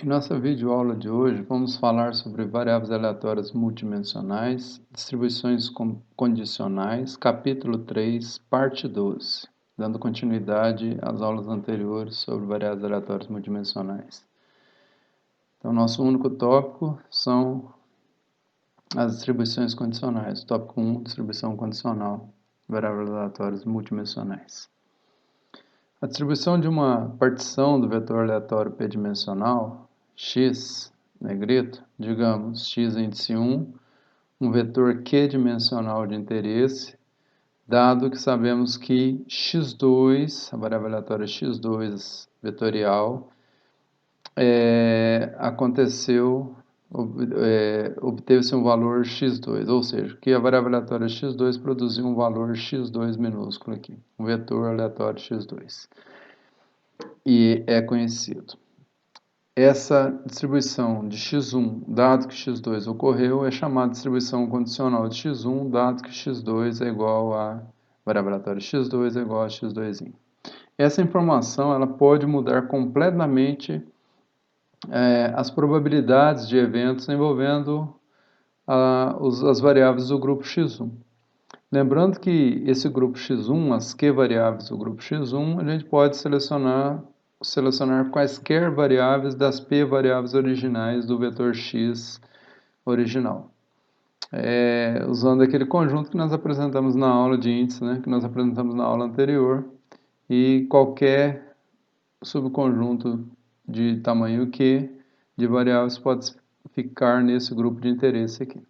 Em nossa videoaula de hoje, vamos falar sobre variáveis aleatórias multidimensionais, distribuições condicionais, capítulo 3, parte 12, dando continuidade às aulas anteriores sobre variáveis aleatórias multidimensionais. Então, nosso único tópico são as distribuições condicionais. Tópico 1, distribuição condicional, variáveis aleatórias multidimensionais. A distribuição de uma partição do vetor aleatório p-dimensional, x, negrito, digamos, x índice 1, um vetor q-dimensional de interesse, dado que sabemos que x2, a variável aleatória x2 vetorial, obteve-se um valor x2, ou seja, que a variável aleatória x2 produziu um valor x2 minúsculo aqui, um vetor aleatório x2, e é conhecido. Essa distribuição de x1, dado que x2 ocorreu, é chamada de distribuição condicional de x1, dado que x2 é igual a variável aleatória x2 é igual a x2'. Essa informação ela pode mudar completamente as probabilidades de eventos envolvendo as variáveis do grupo x1. Lembrando que esse grupo x1, as q variáveis do grupo x1, a gente pode selecionar quaisquer variáveis das p variáveis originais do vetor x original. Usando aquele conjunto que nós apresentamos na aula de índice, que nós apresentamos na aula anterior, e qualquer subconjunto de tamanho q de variáveis pode ficar nesse grupo de interesse aqui.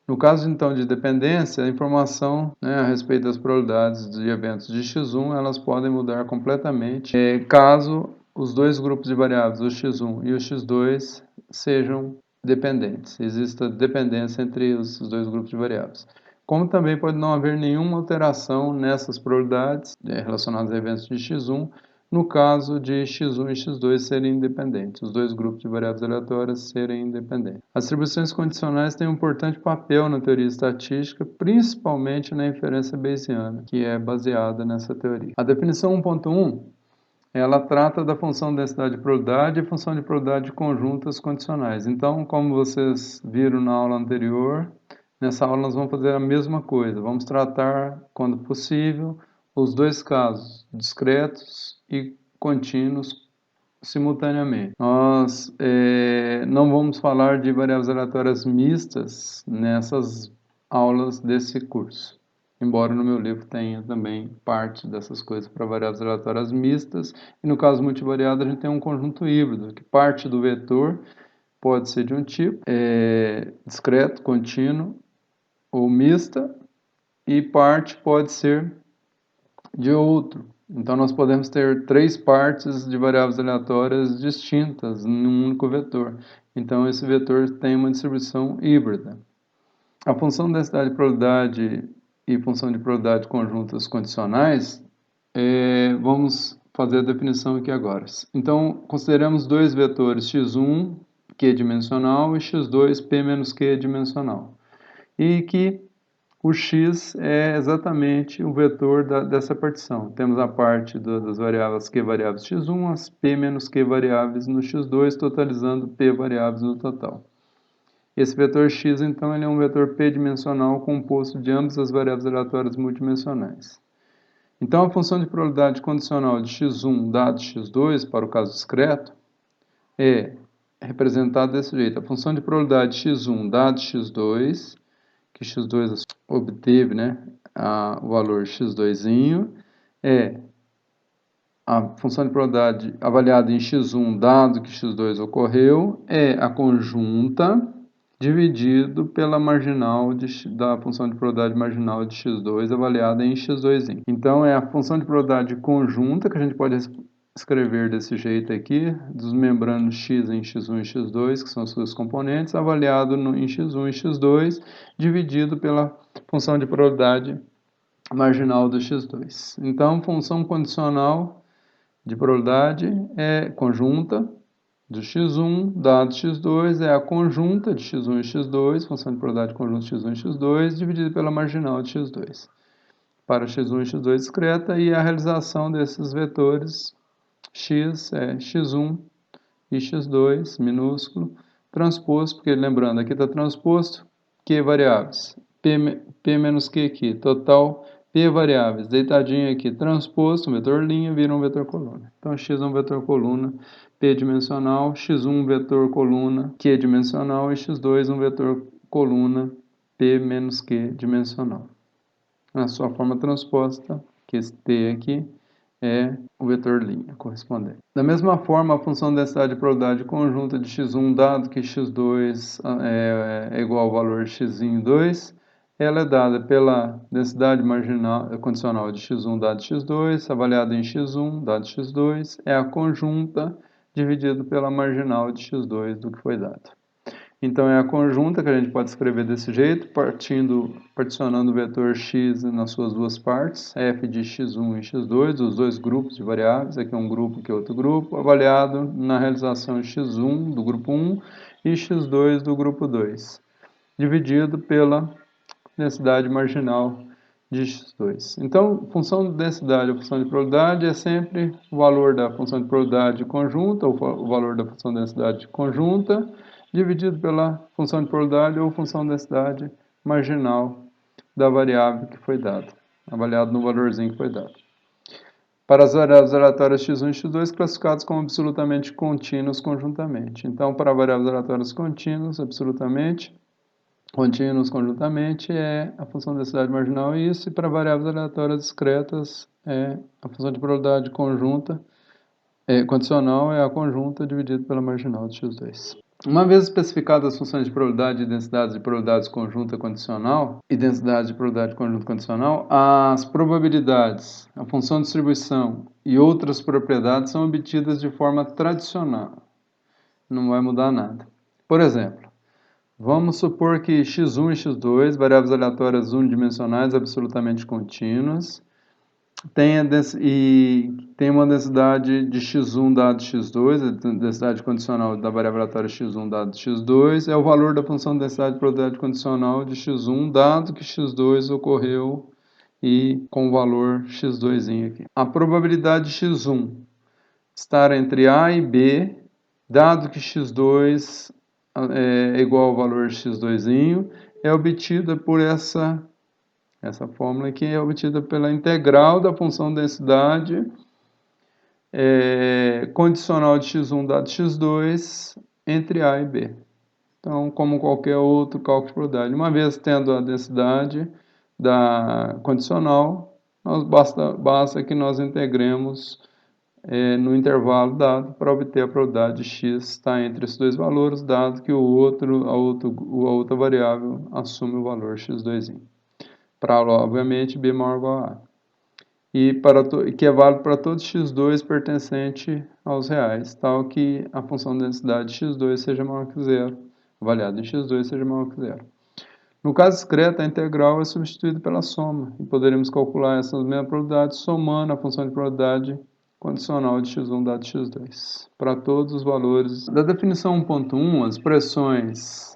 No caso, então, de dependência, a informação a respeito das probabilidades de eventos de x1, elas podem mudar completamente caso os dois grupos de variáveis, o x1 e o x2, sejam dependentes. Exista dependência entre os dois grupos de variáveis. Como também pode não haver nenhuma alteração nessas probabilidades relacionadas a eventos de x1, no caso de x1 e x2 serem independentes, os dois grupos de variáveis aleatórias serem independentes. As distribuições condicionais têm um importante papel na teoria estatística, principalmente na inferência bayesiana, que é baseada nessa teoria. A definição 1.1, ela trata da função de densidade de probabilidade e função de probabilidade de conjuntas condicionais. Então, como vocês viram na aula anterior, nessa aula nós vamos fazer a mesma coisa. Vamos tratar, quando possível, os dois casos, discretos e contínuos, simultaneamente. Nós não vamos falar de variáveis aleatórias mistas nessas aulas desse curso. Embora no meu livro tenha também parte dessas coisas para variáveis aleatórias mistas. E no caso multivariado a gente tem um conjunto híbrido, que parte do vetor pode ser de um tipo, discreto, contínuo ou mista, e parte pode ser de outro. Então, nós podemos ter três partes de variáveis aleatórias distintas num único vetor. Então, esse vetor tem uma distribuição híbrida. A função de densidade de probabilidade e função de probabilidade conjuntas condicionais, vamos fazer a definição aqui agora. Então, consideramos dois vetores x1, q dimensional, e x2, p menos q dimensional. E que o x é exatamente o vetor dessa partição. Temos a parte das variáveis q variáveis x1, as p menos q variáveis no x2, totalizando p variáveis no total. Esse vetor x, então, ele é um vetor p-dimensional composto de ambas as variáveis aleatórias multidimensionais. Então, a função de probabilidade condicional de x1 dado x2, para o caso discreto, é representada desse jeito. A função de probabilidade x1 dado x2, que x2 obteve o valor x2', é a função de probabilidade avaliada em x1 dado que x2 ocorreu, é a conjunta dividido pela marginal da função de probabilidade marginal de x2 avaliada em x2'. Então, é a função de probabilidade conjunta, que a gente pode escrever desse jeito aqui, desmembrando x em x1 e x2, que são as suas componentes, avaliado em x1 e x2, dividido pela função de probabilidade marginal do x2. Então, função condicional de probabilidade é conjunta do x1 dado x2 é a conjunta de x1 e x2, função de probabilidade conjunta de x1 e x2, dividida pela marginal de x2. Para x1 e x2 discreta, e a realização desses vetores x é x1 e x2 minúsculo, transposto, porque lembrando, aqui está transposto, Q variáveis, P menos Q aqui, total P variáveis, deitadinho aqui, transposto, um vetor linha, vira um vetor coluna. Então, x é um vetor coluna, P dimensional, x1 um vetor coluna, Q dimensional, e x2 um vetor coluna, P menos Q dimensional. Na sua forma transposta, que esse T aqui é o vetor linha correspondente. Da mesma forma, a função de densidade e probabilidade conjunta de x1, dado que x2 é igual ao valor x2, ela é dada pela densidade marginal condicional de x1 dado x2, avaliada em x1 dado x2, é a conjunta dividido pela marginal de x2 do que foi dado. Então, é a conjunta que a gente pode escrever desse jeito, particionando o vetor x nas suas duas partes, f de x1 e x2, os dois grupos de variáveis, aqui é um grupo, aqui é outro grupo, avaliado na realização x1 do grupo 1 e x2 do grupo 2, dividido pela densidade marginal de x2. Então, função de densidade ou função de probabilidade é sempre o valor da função de probabilidade conjunta, ou o valor da função de densidade conjunta, dividido pela função de probabilidade ou função de densidade marginal da variável que foi dada, avaliado no valorzinho que foi dado. Para as variáveis aleatórias x1 e x2, classificados como absolutamente contínuos conjuntamente. Então, para variáveis aleatórias contínuas, absolutamente contínuos conjuntamente é a função de densidade marginal isso, e para variáveis aleatórias discretas é a função de probabilidade conjunta, condicional é a conjunta dividido pela marginal de x2. Uma vez especificadas as funções de probabilidade e densidades de probabilidades conjunta condicional e densidade de probabilidade conjunta condicional, as probabilidades, a função de distribuição e outras propriedades são obtidas de forma tradicional. Não vai mudar nada. Por exemplo, vamos supor que x1 e x2, variáveis aleatórias unidimensionais absolutamente contínuas, tem uma densidade de x1 dado x2, a densidade condicional da variável aleatória x1 dado x2, é o valor da função de densidade de probabilidade condicional de x1, dado que x2 ocorreu e com o valor x2 aqui. A probabilidade de x1 estar entre A e B, dado que x2 é igual ao valor x2, é obtida por essa fórmula aqui, é obtida pela integral da função densidade condicional de x1 dado x2 entre A e B. Então, como qualquer outro cálculo de probabilidade, uma vez tendo a densidade da condicional, basta que nós integremos no intervalo dado para obter a probabilidade de x estar entre esses dois valores, dado que a outra variável assume o valor x2. Para, obviamente, b maior ou igual a A. Que é válido para todo x2 pertencente aos reais, tal que a função de densidade de x2 seja maior que zero, avaliado em x2 seja maior que zero. No caso discreto, a integral é substituída pela soma, e poderemos calcular essas mesmas probabilidades somando a função de probabilidade condicional de x1 dado x2, para todos os valores. Da definição 1.1, as expressões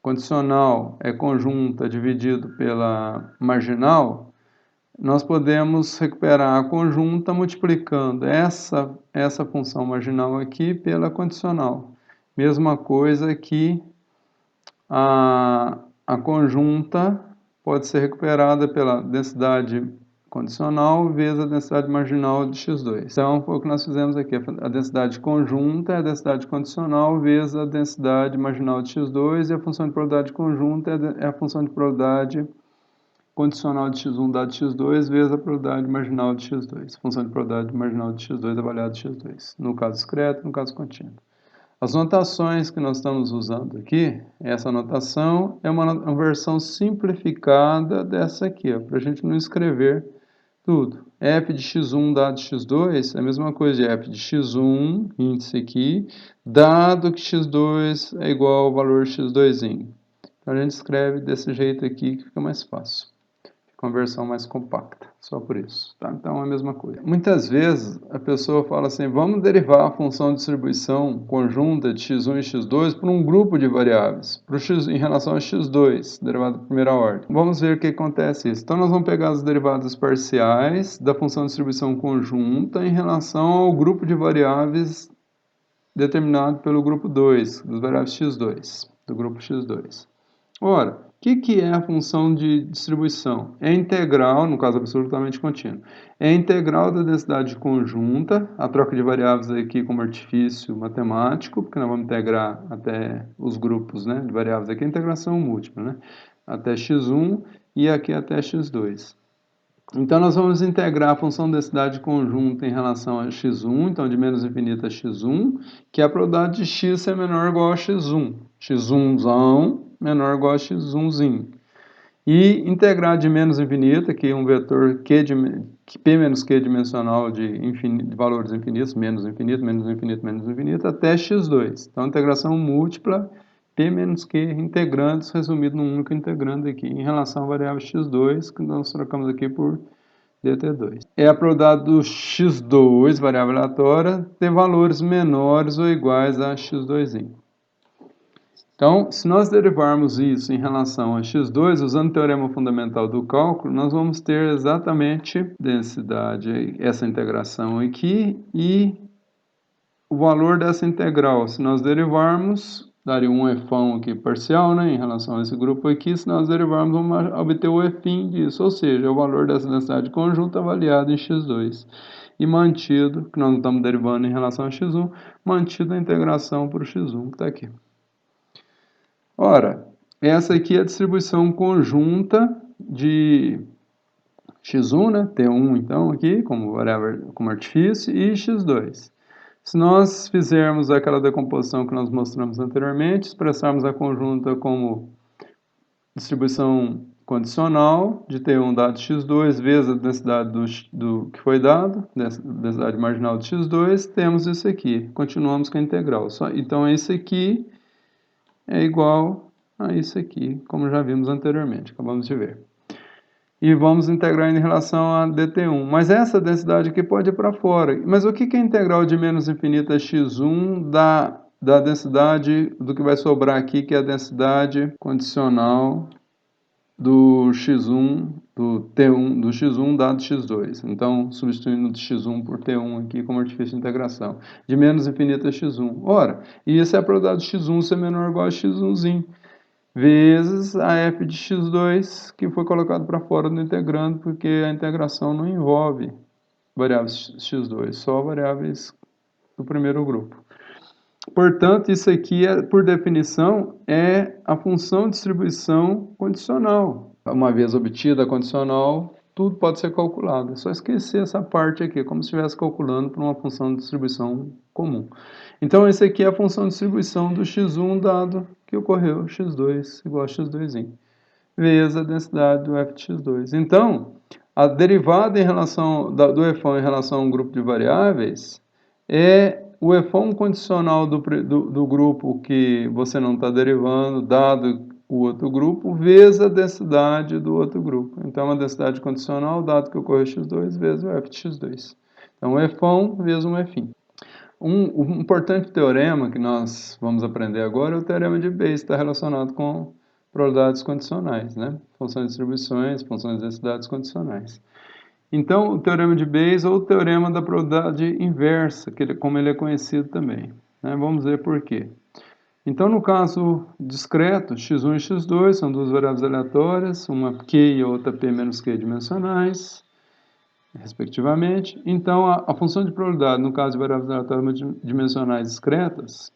condicional é conjunta dividido pela marginal, nós podemos recuperar a conjunta multiplicando essa função marginal aqui pela condicional. Mesma coisa que a conjunta pode ser recuperada pela densidade condicional vezes a densidade marginal de x2. Então, foi o que nós fizemos aqui. A densidade conjunta é a densidade condicional vezes a densidade marginal de x2 e a função de probabilidade conjunta é a função de probabilidade condicional de x1 dado x2 vezes a probabilidade marginal de x2. Função de probabilidade marginal de x2 avaliada de x2. No caso discreto, no caso contínuo. As notações que nós estamos usando aqui, essa notação é uma versão simplificada dessa aqui, para a gente não escrever tudo. F de x1 dado x2 é a mesma coisa de f de x1, índice aqui, dado que x2 é igual ao valor x2. Então a gente escreve desse jeito aqui que fica mais fácil. Fica uma versão mais compacta, só por isso. Tá? Então é a mesma coisa. Muitas vezes a pessoa fala assim, vamos derivar a função de distribuição conjunta de x1 e x2 por um grupo de variáveis, em relação a x2, derivada de primeira ordem. Vamos ver o que acontece isso. Então nós vamos pegar as derivadas parciais da função de distribuição conjunta em relação ao grupo de variáveis determinado pelo grupo 2, dos variáveis x2, do grupo x2. Ora, o que é a função de distribuição? É integral, no caso absolutamente contínuo, é integral da densidade conjunta, a troca de variáveis aqui como artifício matemático, porque nós vamos integrar até os grupos, né, de variáveis aqui, a integração múltipla, né, até x1 e aqui até x2. Então, nós vamos integrar a função densidade conjunta em relação a x1, então de menos infinito a x1, que é a probabilidade de x ser menor ou igual a x1. x1zão menor ou igual a x1zinho. E integrar de menos infinito, aqui um vetor p menos q dimensional de valores infinitos, menos infinito, menos infinito, menos infinito, até x2. Então, integração múltipla, p menos q integrandos, resumido num único integrando aqui, em relação à variável x2, que nós trocamos aqui por dt2. É a probabilidade do x2, variável aleatória, ter valores menores ou iguais a x2'. Então, se nós derivarmos isso em relação a x2, usando o teorema fundamental do cálculo, nós vamos ter exatamente densidade, essa integração aqui, e o valor dessa integral, se nós derivarmos, daria um fão aqui parcial, né, em relação a esse grupo aqui, se nós derivarmos, vamos obter o fim disso, ou seja, o valor dessa densidade conjunta avaliado em x2. E mantido, que nós não estamos derivando em relação a x1, mantido a integração para o x1, que está aqui. Ora, essa aqui é a distribuição conjunta de x1, né, T1 então aqui, como variável, como artifício, e x2. Se nós fizermos aquela decomposição que nós mostramos anteriormente, expressarmos a conjunta como distribuição condicional de T1 dado x2 vezes a densidade do que foi dado, densidade marginal de x2, temos isso aqui. Continuamos com a integral. Então, esse aqui é igual a isso aqui, como já vimos anteriormente, acabamos de ver. E vamos integrar em relação a dt1. Mas essa densidade aqui pode ir para fora. Mas o que é a integral de menos infinito a x1 da densidade do que vai sobrar aqui, que é a densidade condicional do x1, do T1, do x1 dado x2. Então, substituindo x1 por T1 aqui como artifício de integração. De menos infinito a x1. Ora, e isso é a probabilidade de x1 ser menor ou igual a x1zinho. Vezes a f de x2, que foi colocado para fora do integrando, porque a integração não envolve variáveis x2, só variáveis do primeiro grupo. Portanto, isso aqui, por definição, é a função de distribuição condicional. Uma vez obtida a condicional, tudo pode ser calculado. É só esquecer essa parte aqui, como se estivesse calculando para uma função de distribuição comum. Então, esse aqui é a função de distribuição do x1 dado que ocorreu x2 igual a x2', vezes a densidade do f de x2. Então, a derivada em relação do fão em relação a um grupo de variáveis é o fão condicional do grupo que você não está derivando, dado o outro grupo, vezes a densidade do outro grupo. Então, a densidade condicional, dado que ocorreu x2, vezes o f de x2. Então, fão vezes um fim. Um importante teorema que nós vamos aprender agora é o teorema de Bayes, que está relacionado com probabilidades condicionais, né? Funções de distribuições, funções de densidades condicionais. Então, o teorema de Bayes ou o teorema da probabilidade inversa, como ele é conhecido também, né? Vamos ver por quê. Então, no caso discreto, x1 e x2 são duas variáveis aleatórias, uma q e outra p menos q dimensionais, respectivamente. Então, a função de probabilidade, no caso de variáveis aleatórias dimensionais discretas,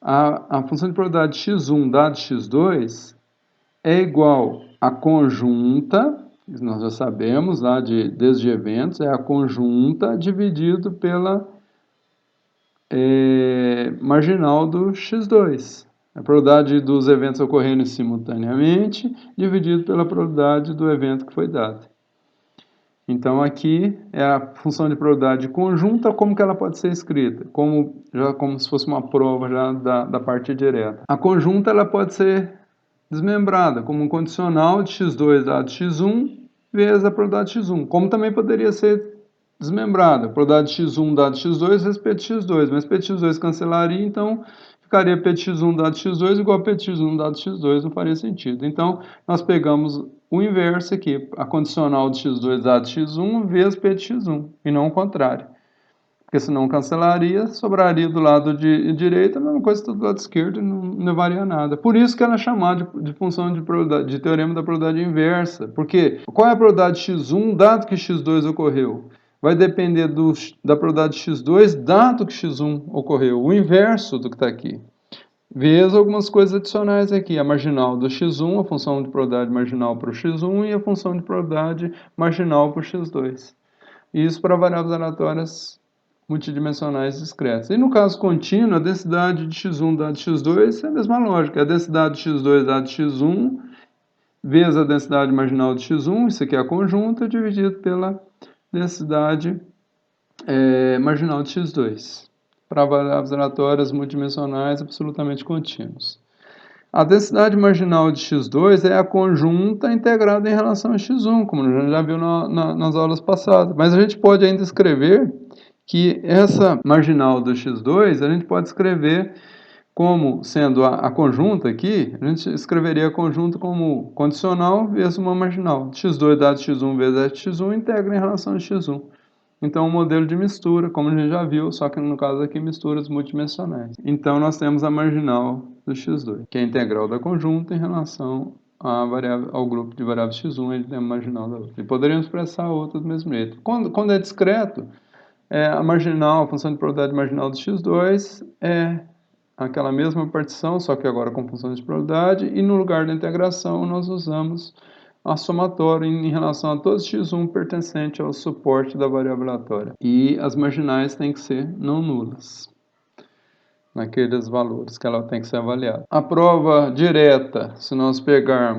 a função de probabilidade x1 dado x2 é igual à conjunta, nós já sabemos lá desde eventos, é a conjunta dividido pela marginal do x2. A probabilidade dos eventos ocorrendo simultaneamente dividido pela probabilidade do evento que foi dado. Então, aqui é a função de probabilidade conjunta, como que ela pode ser escrita? Como se fosse uma prova já da parte direta. A conjunta ela pode ser desmembrada, como um condicional de x2 dado x1, vezes a probabilidade de x1. Como também poderia ser desmembrada, a probabilidade de x1 dado x2 vezes p de x2, mas p de x2 cancelaria, então ficaria p de x1 dado x2 igual a p de x1 dado x2, não faria sentido. Então, nós pegamos o inverso aqui, a condicional de x2 dado x1 vezes p de x1, e não o contrário. porque senão cancelaria, sobraria do lado direito, a mesma coisa do lado esquerdo, não levaria nada. Por isso que ela é chamada de função de probabilidade, de teorema da probabilidade inversa, porque qual é a probabilidade x1 dado que x2 ocorreu? Vai depender da probabilidade x2 dado que x1 ocorreu, o inverso do que está aqui. Vezes algumas coisas adicionais aqui, a marginal do x1, a função de probabilidade marginal para o x1 e a função de probabilidade marginal para o x2. Isso para variáveis aleatórias multidimensionais discretas. E no caso contínuo, a densidade de x1 dado x2 é a mesma lógica. A densidade de x2 dado x1 vezes a densidade marginal de x1, isso aqui é a conjunta, dividido pela densidade marginal de x2. Para variáveis aleatórias multidimensionais absolutamente contínuos. A densidade marginal de x2 é a conjunta integrada em relação a x1, como a gente já viu nas aulas passadas. Mas a gente pode ainda escrever que essa marginal do x2, a gente pode escrever como sendo a conjunta aqui, a gente escreveria a conjunta como condicional vezes uma marginal. x2 dado x1 vezes x1 integra em relação a x1. Então, um modelo de mistura, como a gente já viu, só que no caso aqui, misturas multidimensionais. Então, nós temos a marginal do x2, que é a integral da conjunta em relação ao grupo de variáveis x1, ele tem a marginal da outra. E poderíamos expressar a outra do mesmo jeito. Quando é discreto, a marginal, a função de probabilidade marginal do x2 é aquela mesma partição, só que agora com função de probabilidade, e no lugar da integração nós usamos a somatória em relação a todos x1 pertencente ao suporte da variável aleatória. E as marginais têm que ser não nulas, naqueles valores que ela tem que ser avaliada. A prova direta, se nós pegar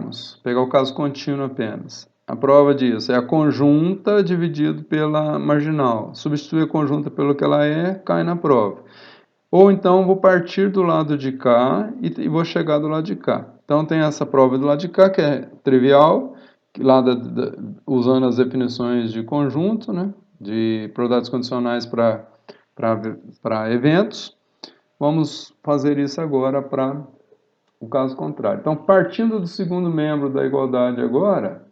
o caso contínuo apenas, a prova disso é a conjunta dividido pela marginal. Substitui a conjunta pelo que ela cai na prova. Ou então vou partir do lado de cá e vou chegar do lado de cá. Então tem essa prova do lado de cá que é trivial, lá usando as definições de conjunto, né, de probabilidades condicionais para eventos. Vamos fazer isso agora para o caso contrário. Então, partindo do segundo membro da igualdade agora,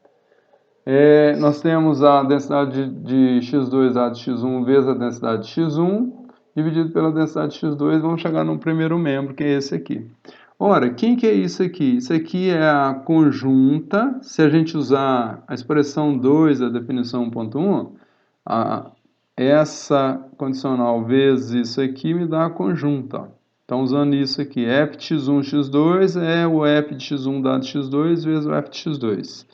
nós temos a densidade de x2 dado x1 vezes a densidade de x1, dividido pela densidade de x2, vamos chegar no primeiro membro, que é esse aqui. Ora, quem que é isso aqui? Isso aqui é a conjunta, se a gente usar a expressão 2 da definição 1.1, essa condicional vezes isso aqui me dá a conjunta. Ó. Então, usando isso aqui, f de x1, x2 é o f de x1 dado x2 vezes o f de x2.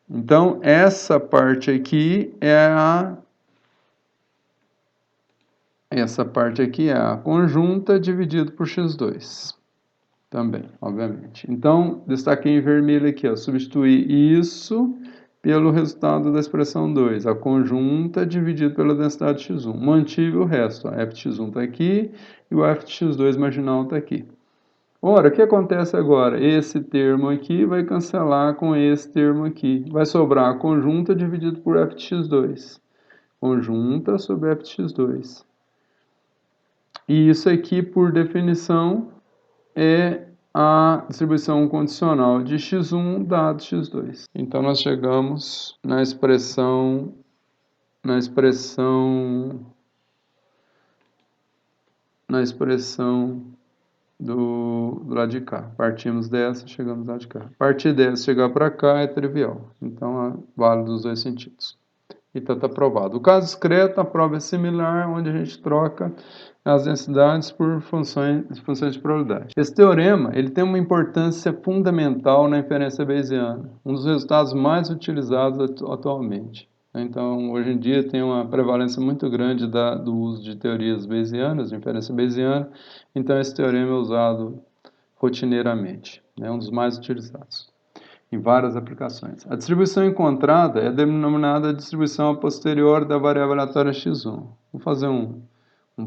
Então, essa parte aqui é a conjunta dividido por x2. Também, obviamente. Então, destaquei em vermelho aqui, ó, substituir isso pelo resultado da expressão 2, a conjunta dividido pela densidade de x1. Mantive o resto, ó, f de x1 está aqui e o f de x2 marginal está aqui. Ora, o que acontece agora? Esse termo aqui vai cancelar com esse termo aqui. Vai sobrar a conjunta dividido por f de x2. Conjunta sobre f de x2. E isso aqui, por definição, é a distribuição condicional de x1 dado x2. Então, nós chegamos na expressão do lado de cá. Partimos dessa, chegamos do lado de cá. Partir dessa, chegar para cá é trivial. Então, vale dos dois sentidos. E está aprovado. O caso discreto, a prova é similar, onde a gente troca as densidades por funções de probabilidade. Esse teorema ele tem uma importância fundamental na inferência bayesiana, um dos resultados mais utilizados atualmente. Então, hoje em dia tem uma prevalência muito grande do uso de teorias bayesianas, de inferência bayesiana, então esse teorema é usado rotineiramente, é um dos mais utilizados em várias aplicações. A distribuição encontrada é denominada distribuição a posteriori da variável aleatória x1. Vou fazer um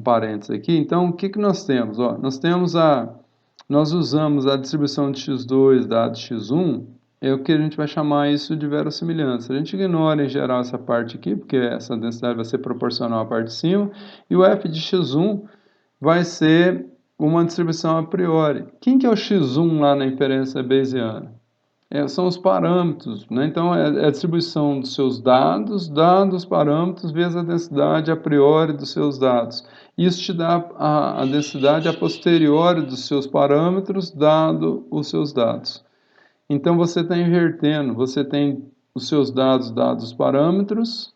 parênteses aqui. Então, o que nós temos? Ó, nós usamos a distribuição de x2 dado x1, é o que a gente vai chamar isso de verossimilhança. A gente ignora em geral essa parte aqui, porque essa densidade vai ser proporcional à parte de cima, e o f de x1 vai ser uma distribuição a priori. Quem que é o x1 lá na inferência bayesiana? são os parâmetros, né? Então, é a distribuição dos seus dados, parâmetros, vezes a densidade a priori dos seus dados. Isso te dá a densidade a posteriori dos seus parâmetros, dado os seus dados. Então, você está invertendo, você tem os seus dados, os parâmetros,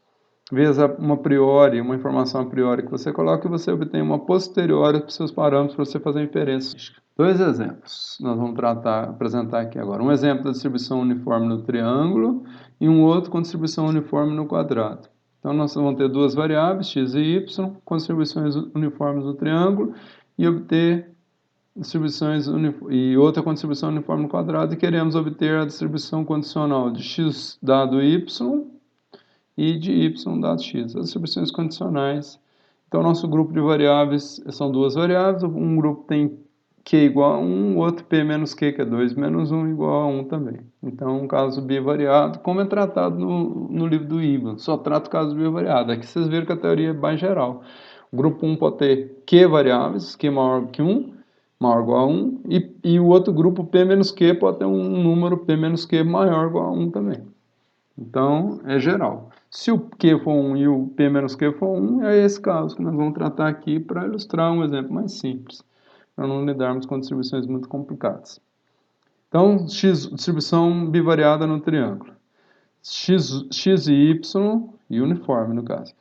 vezes uma priori, uma informação a priori que você coloca, e você obtém uma posteriori para os seus parâmetros para você fazer a inferência. Dois exemplos nós vamos apresentar aqui agora. Um exemplo da distribuição uniforme no triângulo e um outro com distribuição uniforme no quadrado. Então, nós vamos ter duas variáveis, x e y, com distribuições uniformes no triângulo e obter distribuições e outra com distribuição uniforme no quadrado, e queremos obter a distribuição condicional de x dado y e de y dado x, as distribuições condicionais. Então, nosso grupo de variáveis são duas variáveis, um grupo tem q igual a 1, o outro p menos q, que é 2 menos 1, igual a 1 também. Então, um caso bivariado, como é tratado no livro do Ivan, só trata o caso bivariado. Aqui vocês viram que a teoria é mais geral. O grupo 1 pode ter q variáveis, q maior que 1, maior ou igual a 1, e o outro grupo p menos q pode ter um número p menos q maior ou igual a 1 também. Então, é geral. Se o q for 1 e o p menos q for 1, é esse caso que nós vamos tratar aqui para ilustrar um exemplo mais simples, para não lidarmos com distribuições muito complicadas. Então, distribuição bivariada no triângulo. X e y, e uniforme no caso,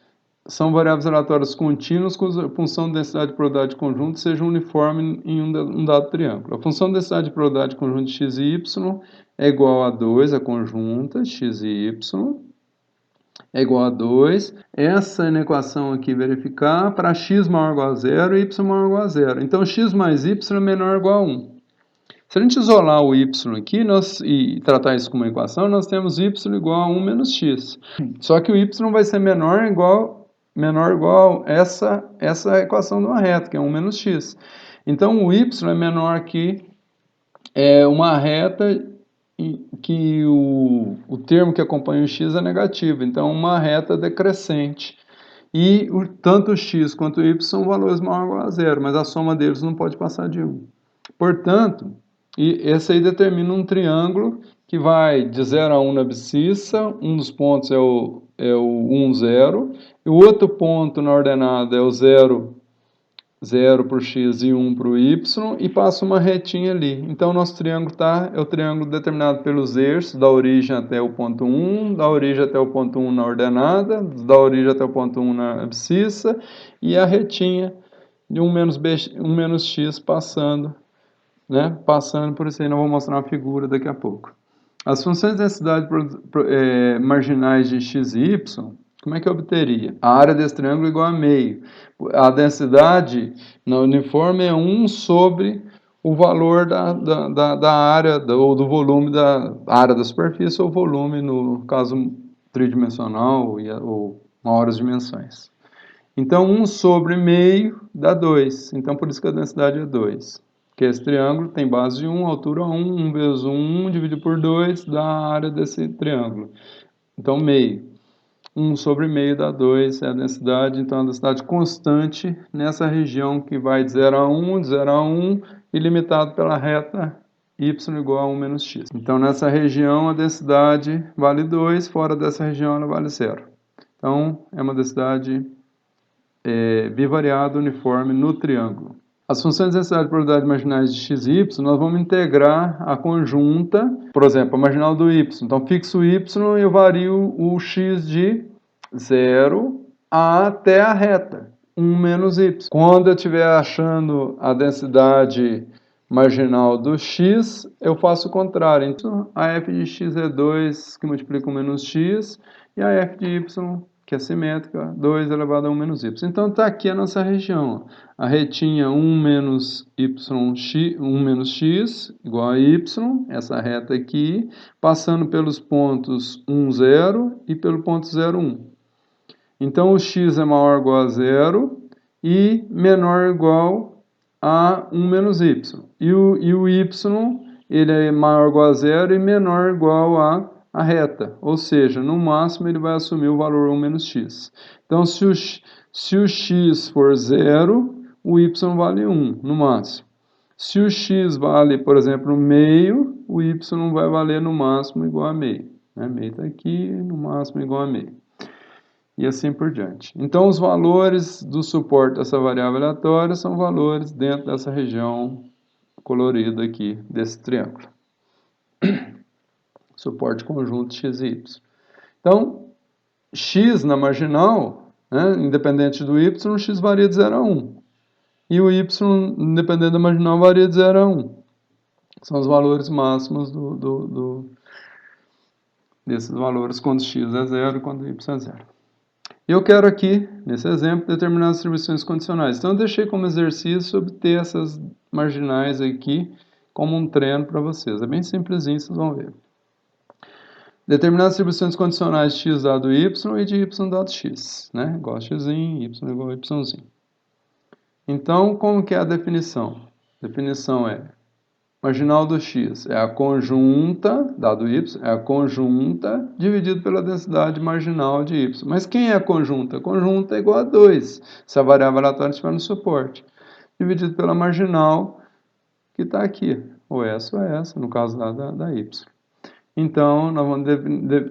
são variáveis aleatórias contínuas cuja função de densidade de probabilidade de conjunto seja uniforme em um dado triângulo. A função de densidade de probabilidade de conjunto de x e y é igual a 2, a conjunta, x e y, é igual a 2. Essa equação aqui verificar para x maior ou igual a 0 e y maior ou igual a 0. Então, x mais y é menor ou igual a 1. Se a gente isolar o y aqui e tratar isso como uma equação, nós temos y igual a 1 menos x. Só que o y vai ser menor ou igual essa equação de uma reta, que é 1 menos x. Então, o y é menor que uma reta que o termo que acompanha o x é negativo. Então, uma reta decrescente. E tanto o x quanto o y são valores maior ou igual a 0, mas a soma deles não pode passar de 1. Portanto, esse aí determina um triângulo que vai de 0 a 1 na abscissa, um dos pontos é o 1, 0, e o outro ponto na ordenada é o 0, 0 para o x e 1 para o y, e passa uma retinha ali. Então, o nosso triângulo é o triângulo determinado pelos eixos, da origem até o ponto 1, da origem até o ponto 1 na ordenada, da origem até o ponto 1 na abscissa, e a retinha de 1 menos x passando, né? Passando por isso aí, nós vamos mostrar uma figura daqui a pouco. As funções de densidade marginais de x e y, como é que eu obteria? A área desse triângulo é igual a meio. A densidade na uniforme é 1 sobre o valor da área, ou do volume da área da superfície, ou volume, no caso tridimensional, ou maiores dimensões. Então, 1 sobre meio dá 2. Então, por isso que a densidade é 2. Porque esse triângulo tem base 1, altura 1, 1 vezes 1 dividido por 2 dá a área desse triângulo. Então, meio. 1 sobre meio dá 2, é a densidade. Então, a densidade constante nessa região que vai de 0 a 1, e limitado pela reta y igual a 1 menos x. Então, nessa região, a densidade vale 2, fora dessa região, ela vale 0. Então, é uma densidade bivariada uniforme no triângulo. As funções de densidade de probabilidade marginais de x e y, nós vamos integrar a conjunta, por exemplo, a marginal do y. Então, fixo o y e eu vario o x de 0 até a reta, 1 menos y. Quando eu estiver achando a densidade marginal do x, eu faço o contrário. Então, a f de x é 2, que multiplica com menos x, e a f de y, que é simétrica, 2 elevado a 1 menos y. Então, está aqui a nossa região. A retinha 1 menos x, igual a y, essa reta aqui, passando pelos pontos 1, 0 e pelo ponto 0, 1. Então, o x é maior ou igual a 0 e menor ou igual a 1 menos y. E o y, ele é maior ou igual a 0 e menor ou igual a reta, ou seja, no máximo ele vai assumir o valor 1 menos x. Então, se o x for 0, o y vale 1, no máximo. Se o x vale, por exemplo, meio, o y vai valer no máximo igual a meio. Né? Meio está aqui, no máximo igual a meio. E assim por diante. Então, os valores do suporte dessa variável aleatória são valores dentro dessa região colorida aqui, desse triângulo. Suporte conjunto x e y. Então, x na marginal, né, independente do y, x varia de 0 a 1. E o y, independente da marginal, varia de 0 a 1. São os valores máximos desses valores quando x é 0 e quando y é 0. Eu quero aqui, nesse exemplo, determinar as distribuições condicionais. Então, eu deixei como exercício obter essas marginais aqui como um treino para vocês. É bem simplesinho, vocês vão ver. Determinar as distribuições condicionais de x dado y e de y dado x. Né? Igual a x, y igual a y. Então, como que é a definição? A definição é: marginal do x é a conjunta, dado y, é a conjunta dividido pela densidade marginal de y. Mas quem é a conjunta? A conjunta é igual a 2, se a variável aleatória estiver no suporte. Dividido pela marginal que está aqui, ou essa, no caso da y. Então, nós vamos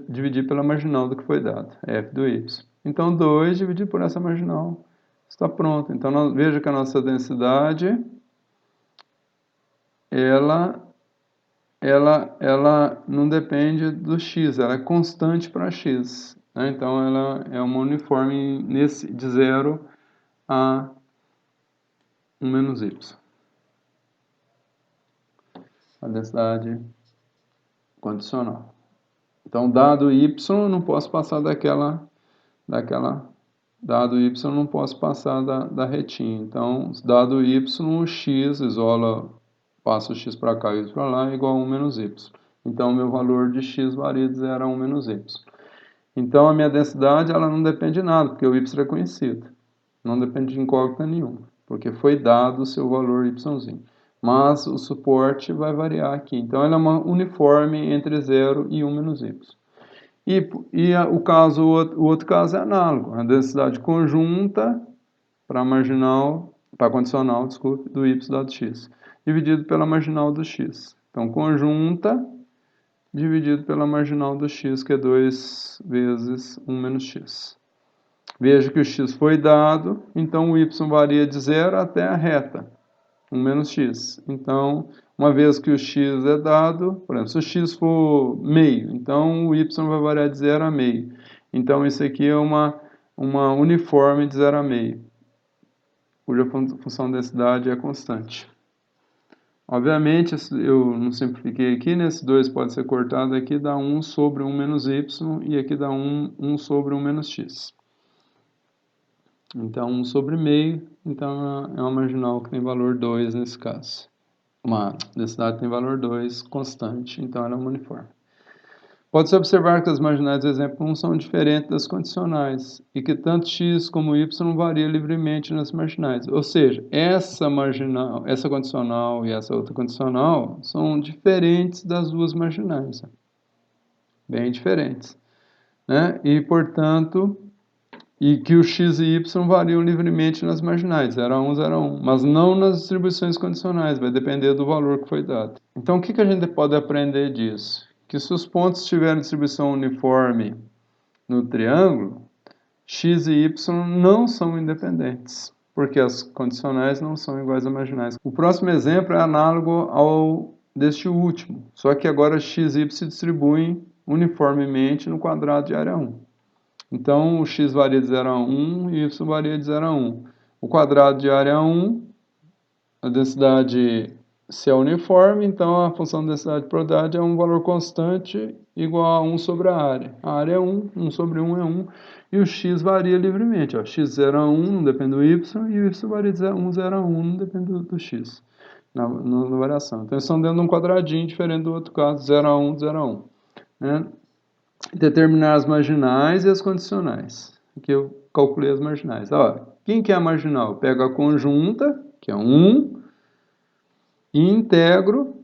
dividir pela marginal do que foi dado, f do y. Então, 2 dividido por essa marginal está pronto. Então, veja que a nossa densidade ela não depende do x, ela é constante para x. Né? Então, ela é uma uniforme de 0 a 1 menos y. A densidade condicional. Então, dado y, eu não posso passar dado y, eu não posso passar da retinha. Então, dado y, o x isola, passa o x para cá e o y para lá, é igual a 1 menos y. Então, o meu valor de x varia de 0 a 1 menos y. Então, a minha densidade ela não depende de nada, porque o y é conhecido. Não depende de incógnita nenhuma, porque foi dado o seu valor y. Mas o suporte vai variar aqui. Então, ela é uma uniforme entre 0 e 1 menos y. O outro caso é análogo. A densidade conjunta para condicional, desculpe, do y dado x, dividido pela marginal do x. Então, conjunta dividido pela marginal do x, que é 2 vezes 1 menos x. Veja que o x foi dado, então o y varia de 0 até a reta, 1 menos x. Então, uma vez que o x é dado, por exemplo, se o x for meio, então o y vai variar de 0 a meio. Então, isso aqui é uma uniforme de 0 a meio, cuja função de densidade é constante. Obviamente, eu não simplifiquei aqui, né? Esse 2 pode ser cortado aqui, dá 1 sobre 1 menos y, e aqui dá 1 sobre 1 menos x. Então, 1 sobre meio, então é uma marginal que tem valor 2 nesse caso. Uma densidade tem valor 2, constante, então ela é uma uniforme. Pode-se observar que as marginais do exemplo 1 são diferentes das condicionais, e que tanto x como y variam livremente nas marginais. Ou seja, essa marginal, essa condicional e essa outra condicional são diferentes das duas marginais. Bem diferentes. Né? E, portanto, que o x e y variam livremente nas marginais, 0 a 1, 0 a 1, mas não nas distribuições condicionais, vai depender do valor que foi dado. Então, o que a gente pode aprender disso? Que se os pontos tiverem distribuição uniforme no triângulo, x e y não são independentes, porque as condicionais não são iguais a marginais. O próximo exemplo é análogo ao deste último, só que agora x e y se distribuem uniformemente no quadrado de área 1. Então, o x varia de 0 a 1 e y varia de 0 a 1. O quadrado de área 1, a densidade se é uniforme, então a função de densidade de probabilidade é um valor constante igual a 1 sobre a área. A área é 1, 1 sobre 1 é 1, e o x varia livremente. Ó. X 0 a 1 não depende do y, e o y varia de 1, 0 a 1 não depende do x, na variação. Então, eles estão dentro de um quadradinho diferente do outro caso, 0 a 1, 0 a 1. Né? Determinar as marginais e as condicionais. Aqui eu calculei as marginais. Ó, quem que é a marginal? Eu pego a conjunta, que é 1, e integro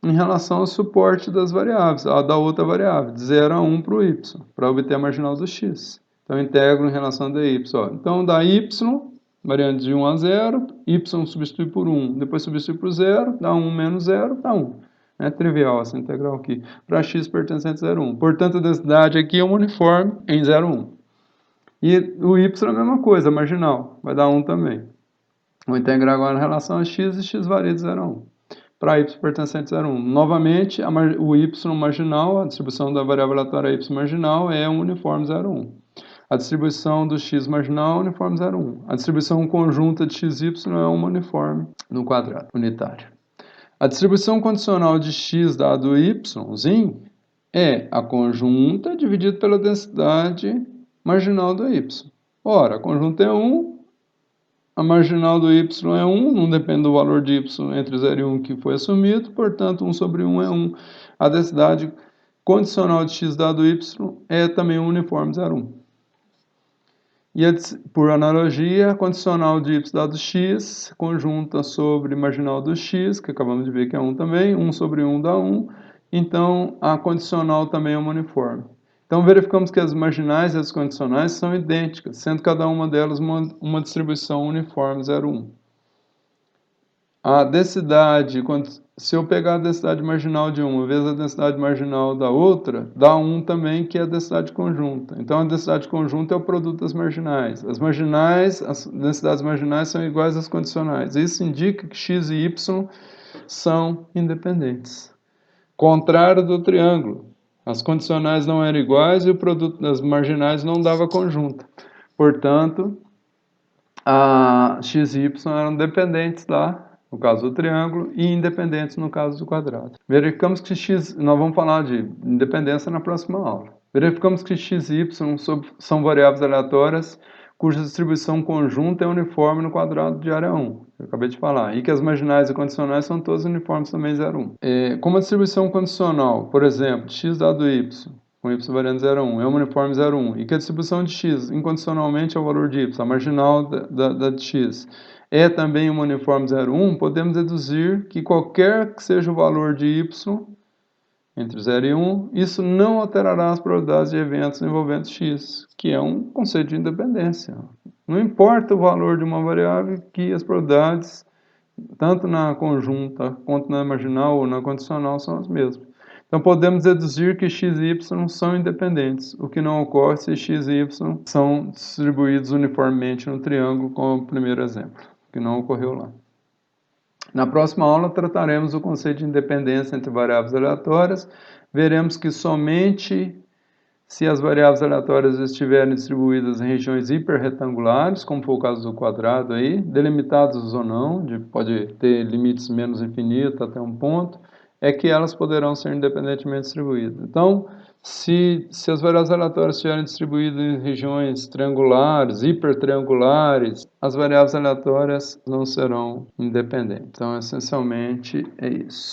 em relação ao suporte das variáveis, da outra variável, de 0 a 1 para o y, para obter a marginal do x. Então, eu integro em relação a dy. Ó. Então, da y, Variante de 1 a 0, y substitui por 1, depois substitui por 0, dá 1 menos 0, dá 1. É trivial essa integral aqui. Para x pertencente a 0, 1. Portanto, a densidade aqui é uma uniforme em 0, 1. E o y é a mesma coisa, marginal. Vai dar 1 também. Vou integrar agora em relação a x e x varia de 0 a 1. Para y pertencente a 0, 1. Novamente, o y marginal, a distribuição da variável aleatória y marginal é um uniforme 0, 1. A distribuição do x marginal é uniforme 0, 1. A distribuição conjunta de x e y é uma uniforme no quadrado unitário. A distribuição condicional de x dado y é a conjunta dividida pela densidade marginal do y. Ora, a conjunta é 1, a marginal do y é 1, não depende do valor de y entre 0 e 1 que foi assumido, portanto 1 sobre 1 é 1. A densidade condicional de x dado y é também um uniforme 0, 1. E, por analogia, a condicional de y dado x, conjunta sobre marginal do x, que acabamos de ver que é 1 também, 1 sobre 1 dá 1, então a condicional também é uma uniforme. Então verificamos que as marginais e as condicionais são idênticas, sendo cada uma delas uma distribuição uniforme 0, 1. A densidade, se eu pegar a densidade marginal de uma vezes a densidade marginal da outra, dá 1 também, que é a densidade conjunta. Então, a densidade conjunta é o produto das marginais. As densidades marginais são iguais às condicionais. Isso indica que x e y são independentes. Contrário do triângulo. As condicionais não eram iguais e o produto das marginais não dava conjunta. Portanto, a x e y eram dependentes lá, no caso do triângulo, e independentes no caso do quadrado. Verificamos que x, nós vamos falar de independência na próxima aula. Verificamos que x e y são variáveis aleatórias cuja distribuição conjunta é uniforme no quadrado de área 1. Eu acabei de falar. E que as marginais e condicionais são todas uniformes também 0, 1. Como a distribuição condicional, por exemplo, x dado y, com y variando 0 a 1, é uma uniforme 0, 1, e que a distribuição de x incondicionalmente ao valor de y, a marginal da de x, é também uma uniforme 0, 1, podemos deduzir que qualquer que seja o valor de y, entre 0 e 1, isso não alterará as probabilidades de eventos envolvendo x, que é um conceito de independência. Não importa o valor de uma variável, que as probabilidades, tanto na conjunta quanto na marginal ou na condicional, são as mesmas. Então, podemos deduzir que x e y são independentes, o que não ocorre se x e y são distribuídos uniformemente no triângulo, como o primeiro exemplo, que não ocorreu lá. Na próxima aula, trataremos o conceito de independência entre variáveis aleatórias. Veremos que somente se as variáveis aleatórias estiverem distribuídas em regiões hiperretangulares, como foi o caso do quadrado aí, delimitadas ou não, pode ter limites menos infinitos até um ponto, é que elas poderão ser independentemente distribuídas. Então, se as variáveis aleatórias estiverem distribuídas em regiões triangulares, hipertriangulares, as variáveis aleatórias não serão independentes. Então, essencialmente, é isso.